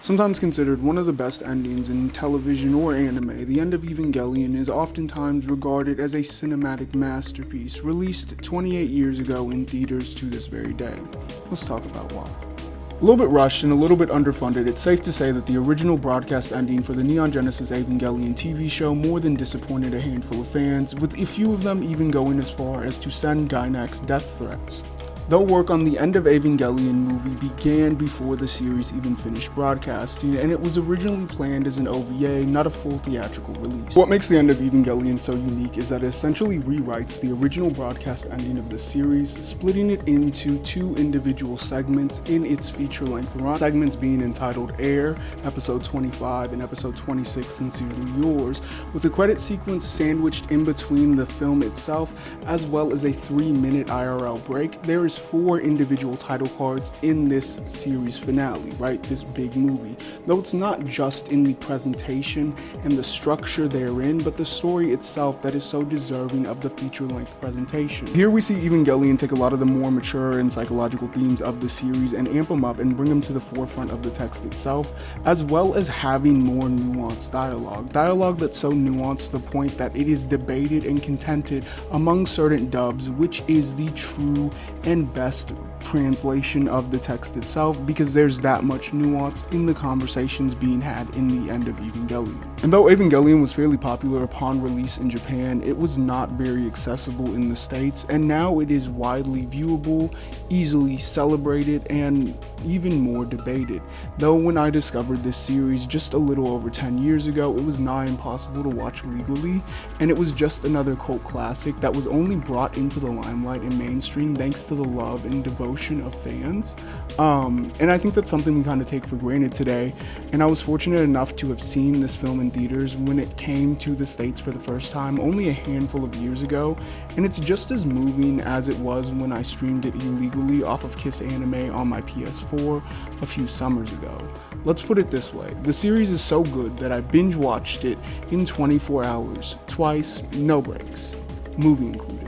Sometimes considered one of the best endings in television or anime, the end of Evangelion is oftentimes regarded as a cinematic masterpiece, released 28 years ago in theaters to this very day. Let's talk about why. A little bit rushed and a little bit underfunded, it's safe to say that the original broadcast ending for the Neon Genesis Evangelion TV show more than disappointed a handful of fans, with a few of them even going as far as to send Gainax death threats. Though work on the End of Evangelion movie began before the series even finished broadcasting, and it was originally planned as an OVA, not a full theatrical release. What makes the End of Evangelion so unique is that it essentially rewrites the original broadcast ending of the series, splitting it into two individual segments in its feature-length run, segments being entitled Air, Episode 25, and Episode 26, Sincerely Yours, with a credit sequence sandwiched in between the film itself, as well as a 3-minute IRL break. There is 4 individual title cards in this series finale, right? This big movie. Though it's not just in the presentation and the structure therein, but the story itself that is so deserving of the feature-length presentation. Here we see Evangelion take a lot of the more mature and psychological themes of the series and amp them up and bring them to the forefront of the text itself, as well as having more nuanced dialogue. Dialogue that's so nuanced to the point that it is debated and contended among certain dubs which is the true and best translation of the text itself, because there's that much nuance in the conversations being had in the End of Evangelion. And though Evangelion was fairly popular upon release in Japan, it was not very accessible in the States, and now it is widely viewable, easily celebrated, and even more debated. Though when I discovered this series just a little over 10 years ago, it was nigh impossible to watch legally, and it was just another cult classic that was only brought into the limelight and mainstream thanks to the love and devotion of fans. And I think that's something we kind of take for granted today, and I was fortunate enough to have seen this film in theaters when it came to the States for the first time only a handful of years ago, and it's just as moving as it was when I streamed it illegally off of Kiss Anime on my PS4 a few summers ago. Let's put it this way, the series is so good that I binge watched it in 24 hours, twice, no breaks, movie included.